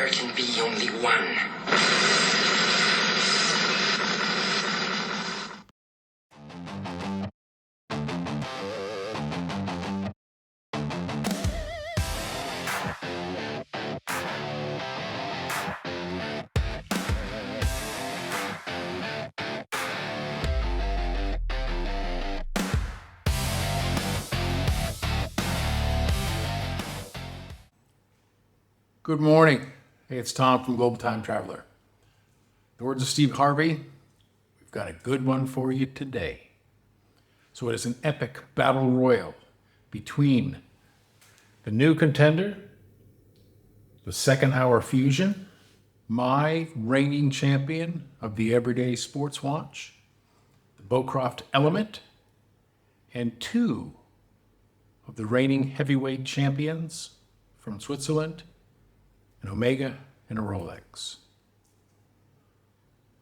There can be only one. Good morning. Hey, it's Tom from Global Time Traveler. The words of Steve Harvey, we've got a good one for you today. So it is an epic battle royal between the new contender, the second hour fusion, my reigning champion of the everyday sports watch, the BEAUCROFT Element, and two of the reigning heavyweight champions from Switzerland, an Omega, and a Rolex.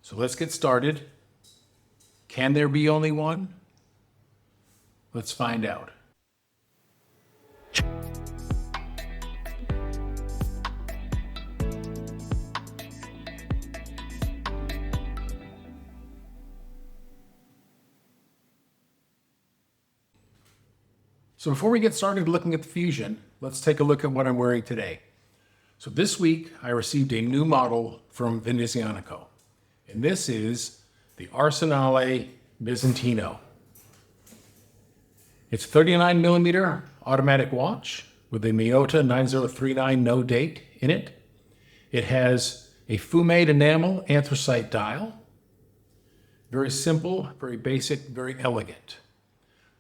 So let's get started. Can there be only one? Let's find out. So before we get started looking at the Fusion, let's take a look at what I'm wearing today. So this week, I received a new model from Venezianico, and this is the Arsenale Bizantino. It's a 39 millimeter automatic watch with a Miyota 9039 no date in it. It has a fumé enamel anthracite dial. Very simple, very basic, very elegant.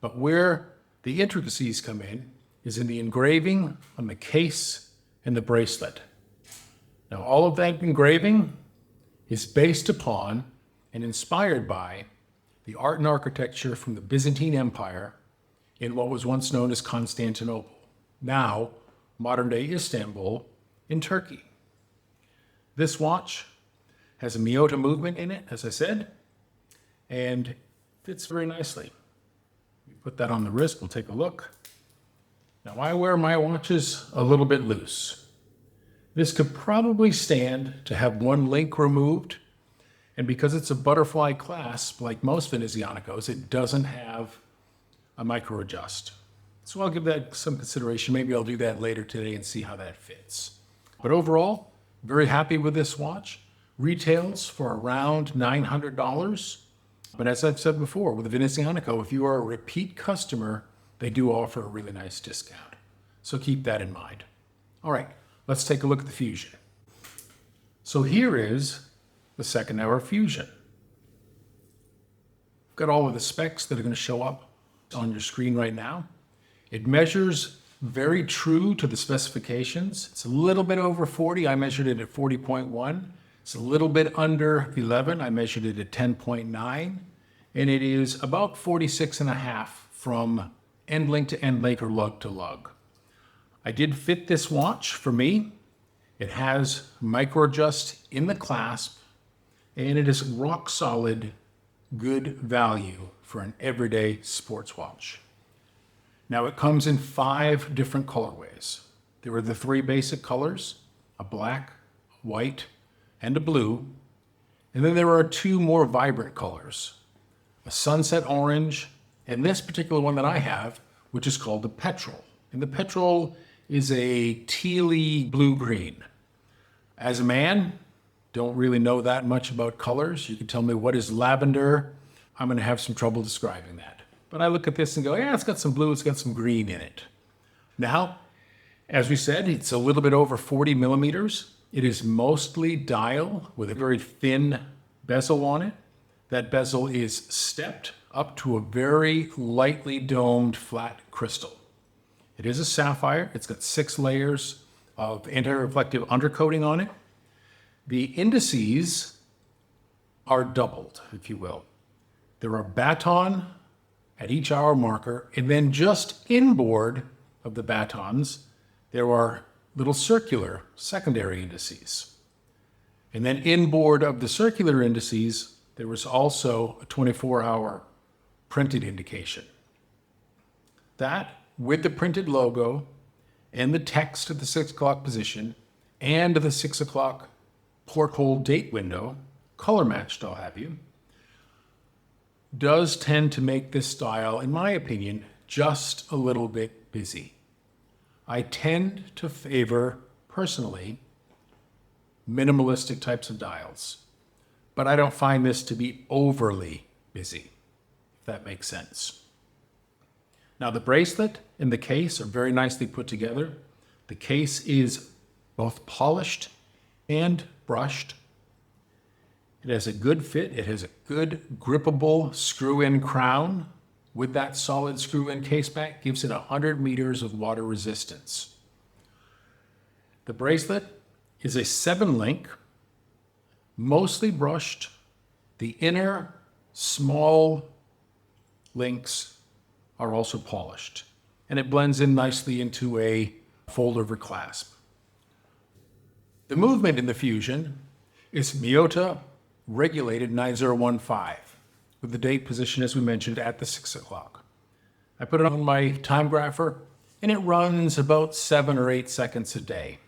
But where the intricacies come in is in the engraving on the case and the bracelet. Now, all of that engraving is based upon and inspired by the art and architecture from the Byzantine Empire in what was once known as Constantinople, now modern-day Istanbul in Turkey. This watch has a Miyota movement in it, as I said, and fits very nicely. We put that on the wrist, we'll take a look. Now, I wear my watches a little bit loose. This could probably stand to have one link removed, and because it's a butterfly clasp, like most Venezianicos, it doesn't have a micro adjust. So I'll give that some consideration. Maybe I'll do that later today and see how that fits. But overall, very happy with this watch. Retails for around $900. But as I've said before, with the Venezianico, if you are a repeat customer, they do offer a really nice discount. So keep that in mind. All right, let's take a look at the Fusion. So here is the second hour Fusion. I've got all of the specs that are going to show up on your screen right now. It measures very true to the specifications. It's a little bit over 40. I measured it at 40.1. It's a little bit under 11. I measured it at 10.9. And it is about 46 and a half from end link to end link or lug to lug. I did fit this watch for me. It has micro adjust in the clasp, and it is rock solid, good value for an everyday sports watch. Now it comes in 5 different colorways. There are the 3 basic colors, a black, a white, and a blue. And then there are 2 more vibrant colors, a sunset orange, and this particular one that I have, which is called the Petrol. And the Petrol is a tealy blue-green. As a man, don't really know that much about colors. You can tell me what is lavender. I'm going to have some trouble describing that. But I look at this and go, yeah, it's got some blue, it's got some green in it. Now, as we said, it's a little bit over 40 millimeters. It is mostly dial with a very thin bezel on it. That bezel is stepped up to a very lightly domed flat crystal. It is a sapphire. It's got 6 layers of anti-reflective undercoating on it. The indices are doubled, if you will. There are baton at each hour marker, and then just inboard of the batons, there are little circular secondary indices. And then inboard of the circular indices, there was also a 24-hour printed indication. That, with the printed logo and the text at the 6 o'clock position, and the 6 o'clock porthole date window, color matched I'll have you, does tend to make this dial, in my opinion, just a little bit busy. I tend to favor, personally, minimalistic types of dials, but I don't find this to be overly busy, if that makes sense. Now the bracelet and the case are very nicely put together. The case is both polished and brushed. It has a good fit. It has a good grippable screw-in crown with that solid screw-in case back. Gives it 100 meters of water resistance. The bracelet is a 7-link, mostly brushed. The inner small links are also polished, and it blends in nicely into a fold-over clasp. The movement in the Fusion is Miyota regulated 9015 with the date position, as we mentioned, at the 6 o'clock. I put it on my time grapher and it runs about 7 or 8 seconds a day,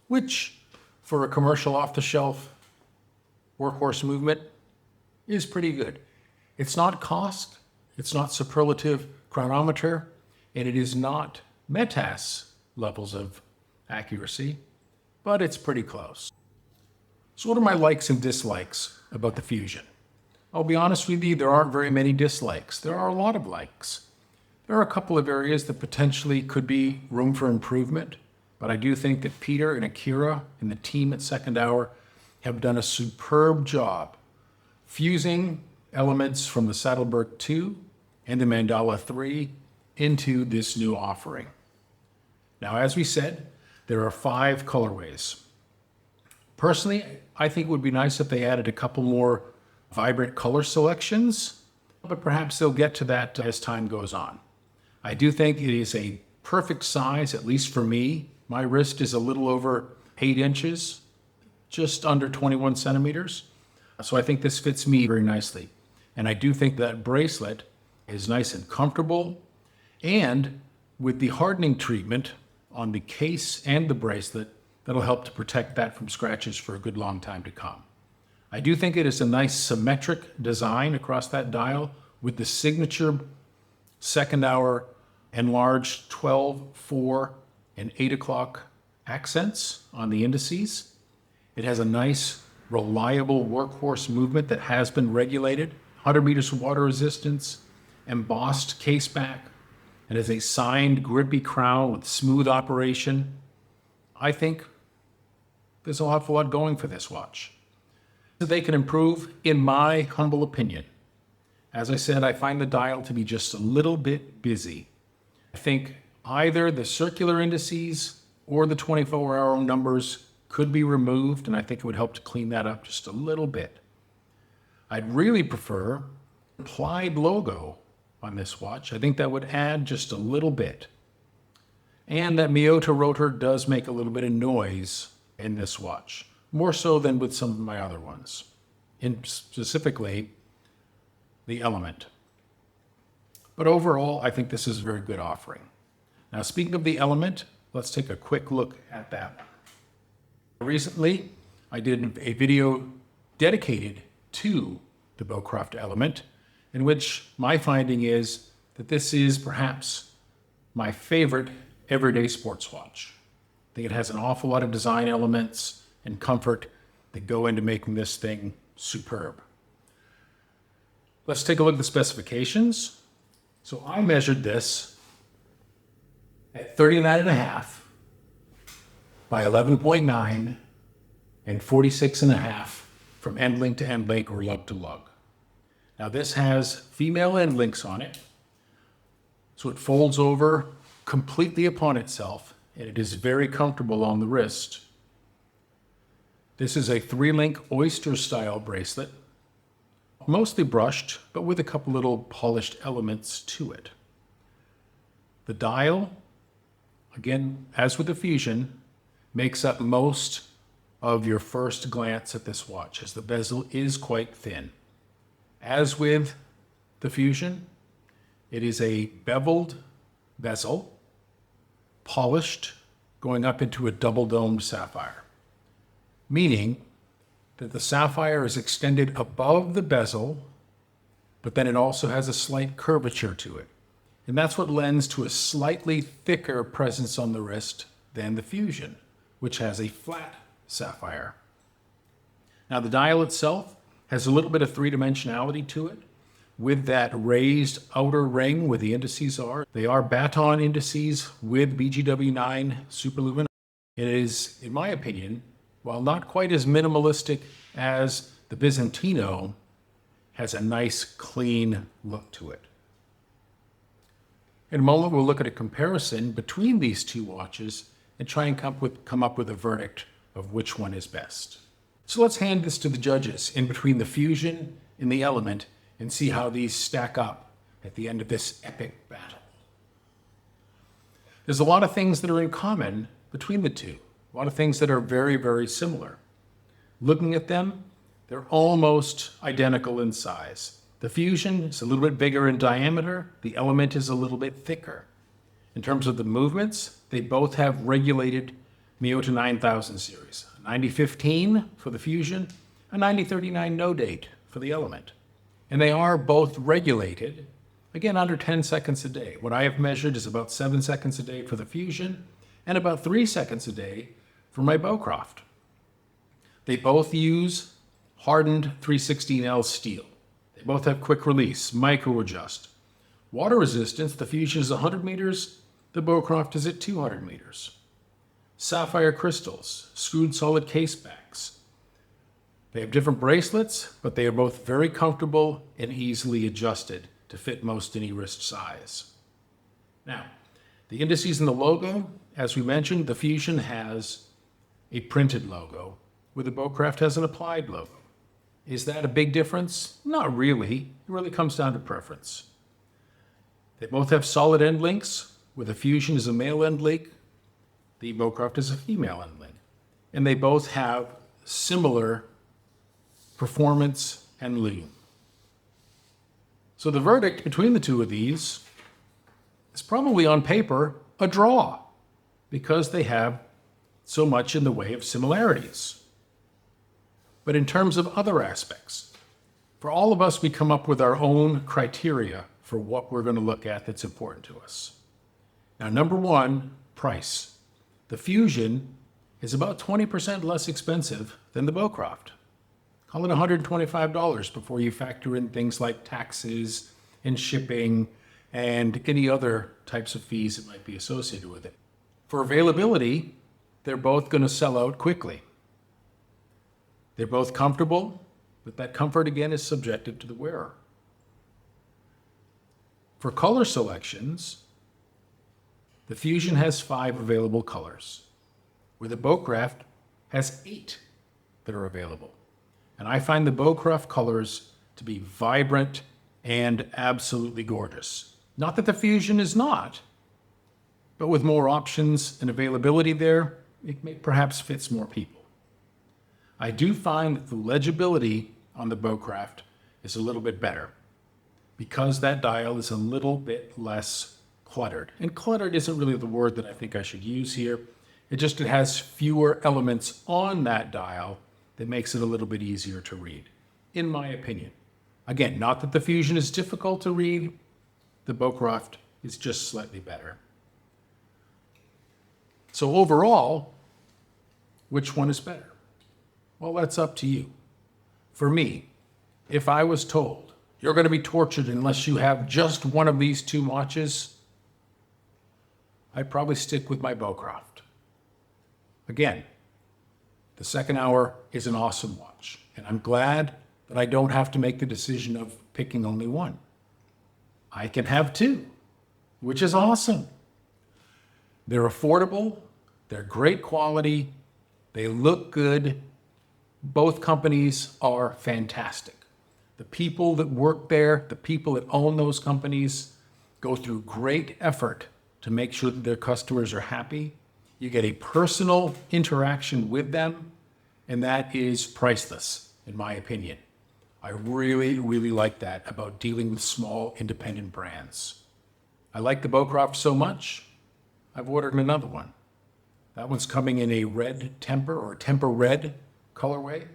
which for a commercial off-the-shelf workhorse movement is pretty good. It's not cost, it's not superlative chronometer, and it is not METAS levels of accuracy, but it's pretty close. So what are my likes and dislikes about the Fusion? I'll be honest with you, there aren't very many dislikes. There are a lot of likes. There are a couple of areas that potentially could be room for improvement, but I do think that Peter and Akira and the team at Second Hour have done a superb job fusing elements from the Saddleberg 2 and the Mandala 3 into this new offering. Now, as we said, there are 5 colorways. Personally, I think it would be nice if they added a couple more vibrant color selections, but perhaps they'll get to that as time goes on. I do think it is a perfect size, at least for me. My wrist is a little over 8 inches, just under 21 centimeters. So I think this fits me very nicely. And I do think that bracelet is nice and comfortable, and with the hardening treatment on the case and the bracelet, that'll help to protect that from scratches for a good long time to come. I do think it is a nice symmetric design across that dial with the signature Second Hour enlarged 12, 4, and 8 o'clock accents on the indices. It has a nice, reliable workhorse movement that has been regulated, 100 meters of water resistance, embossed case back, and has a signed grippy crown with smooth operation. I think there's an awful lot going for this watch. They can improve, in my humble opinion. As I said, I find the dial to be just a little bit busy. I think either the circular indices or the 24-hour numbers could be removed, and I think it would help to clean that up just a little bit. I'd really prefer applied logo on this watch. I think that would add just a little bit. And that Miyota rotor does make a little bit of noise in this watch, more so than with some of my other ones, and specifically the Element. But overall, I think this is a very good offering. Now, speaking of the Element, let's take a quick look at that one. Recently, I did a video dedicated to the BEAUCROFT Element, in which my finding is that this is perhaps my favorite everyday sports watch. I think it has an awful lot of design elements and comfort that go into making this thing superb. Let's take a look at the specifications. So I measured this at 39.5 by 11.9 and 46.5 from end link to end link or lug to lug. Now this has female end links on it, so it folds over completely upon itself, and it is very comfortable on the wrist. This is a 3-link oyster style bracelet, mostly brushed, but with a couple little polished elements to it. The dial, again, as with the Fusion, makes up most of your first glance at this watch, as the bezel is quite thin. As with the Fusion, it is a beveled bezel, polished going up into a double-domed sapphire, meaning that the sapphire is extended above the bezel, but then it also has a slight curvature to it. And that's what lends to a slightly thicker presence on the wrist than the Fusion, which has a flat sapphire. Now the dial itself has a little bit of three-dimensionality to it, with that raised outer ring where the indices are. They are baton indices with BGW9 superlumen. It is, in my opinion, while not quite as minimalistic as the Byzantino, has a nice clean look to it. In a moment, we'll look at a comparison between these two watches and try and come up with a verdict of which one is best. So let's hand this to the judges in between the Fusion and the Element and see how these stack up at the end of this epic battle. There's a lot of things that are in common between the two, a lot of things that are very, very similar. Looking at them, they're almost identical in size. The Fusion is a little bit bigger in diameter, the Element is a little bit thicker. In terms of the movements, they both have regulated Miyota 9000 series. A 9015 for the Fusion, a 9039 no date for the Element. And they are both regulated, again, under 10 seconds a day. What I have measured is about 7 seconds a day for the Fusion and about 3 seconds a day for my BEAUCROFT. They both use hardened 316L steel. They both have quick release, micro adjust. Water resistance, the Fusion is 100 meters, the BEAUCROFT is at 200 meters. Sapphire crystals, screwed solid case backs. They have different bracelets, but they are both very comfortable and easily adjusted to fit most any wrist size. Now, the indices and the logo, as we mentioned, the Fusion has a printed logo, where the BEAUCROFT has an applied logo. Is that a big difference? Not really. It really comes down to preference. They both have solid end links, where the Fusion is a male end link, the BEAUCROFT is a female end link. And they both have similar performance and lume. So the verdict between the two of these is probably on paper a draw, because they have so much in the way of similarities. But in terms of other aspects, for all of us, we come up with our own criteria for what we're going to look at that's important to us. Now, number one, price. The Fusion is about 20% less expensive than the BEAUCROFT. Call it $125 before you factor in things like taxes and shipping and any other types of fees that might be associated with it. For availability, they're both going to sell out quickly. They're both comfortable, but that comfort again is subjective to the wearer. For color selections, the Fusion has 5 available colors, where the BEAUCROFT has 8 that are available. And I find the BEAUCROFT colors to be vibrant and absolutely gorgeous. Not that the Fusion is not, but with more options and availability there, it perhaps fits more people. I do find that the legibility on the BEAUCROFT is a little bit better, because that dial is a little bit less cluttered. And cluttered isn't really the word that I think I should use here. It has fewer elements on that dial that makes it a little bit easier to read, in my opinion. Again, not that the Fusion is difficult to read, the BEAUCROFT is just slightly better. So overall, which one is better? Well, that's up to you. For me, if I was told, you're going to be tortured unless you have just one of these two watches, I'd probably stick with my BEAUCROFT. Again, the second hour is an awesome watch, and I'm glad that I don't have to make the decision of picking only one. I can have two, which is awesome. They're affordable, they're great quality, they look good. Both companies are fantastic. The people that work there, the people that own those companies, go through great effort to make sure that their customers are happy. You get a personal interaction with them, and that is priceless, in my opinion. I really, really like that about dealing with small, independent brands. I like the BEAUCROFT so much, I've ordered another one. That one's coming in a red temper or temper red colorway,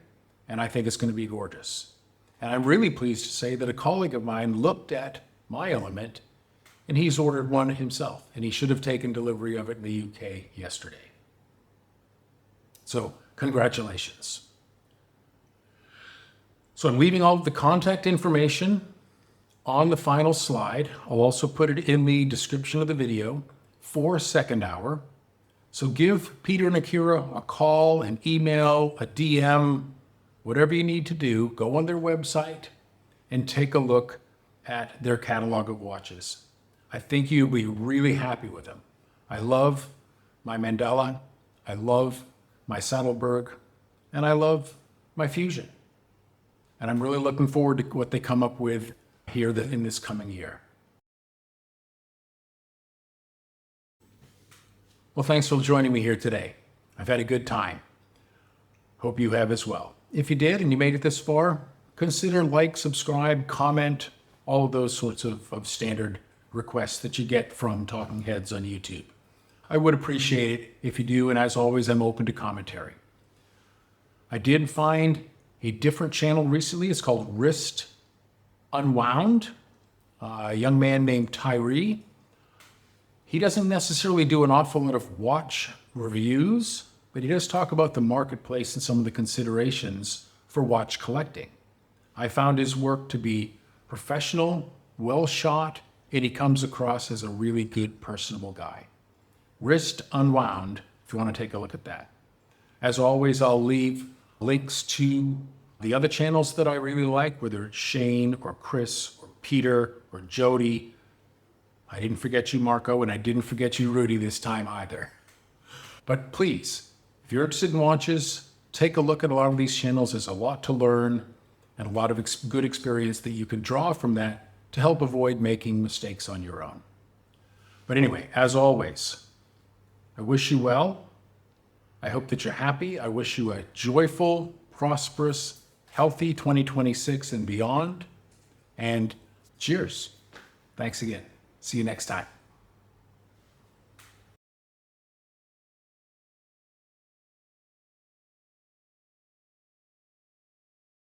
and I think it's going to be gorgeous. And I'm really pleased to say that a colleague of mine looked at my element and he's ordered one himself, and he should have taken delivery of it in the UK yesterday. So congratulations. So I'm leaving all of the contact information on the final slide. I'll also put it in the description of the video for second hour. So give Peter and Akira a call, an email, a DM, whatever you need to do. Go on their website and take a look at their catalog of watches. I think you'll be really happy with them. I love my Mandela, I love my Saddleberg, and I love my Fusion. And I'm really looking forward to what they come up with here in this coming year. Well, thanks for joining me here today. I've had a good time. Hope you have as well. If you did and you made it this far, consider like, subscribe, comment, all of those sorts of standard requests that you get from talking heads on YouTube. I would appreciate it if you do, and as always, I'm open to commentary. I did find a different channel recently. It's called Wrist Unwound. A young man named Tyree. He doesn't necessarily do an awful lot of watch reviews, but he does talk about the marketplace and some of the considerations for watch collecting. I found his work to be professional, well shot, and he comes across as a really good, personable guy. Wrist Unwound, if you want to take a look at that. As always, I'll leave links to the other channels that I really like, whether it's Shane or Chris or Peter or Jody. I didn't forget you, Marco, and I didn't forget you, Rudy, this time either. But please, if you're interested in watches, take a look at a lot of these channels. There's a lot to learn and a lot of good experience that you can draw from that to help avoid making mistakes on your own. But anyway, as always, I wish you well. I hope that you're happy. I wish you a joyful, prosperous, healthy 2026 and beyond. And cheers. Thanks again. See you next time.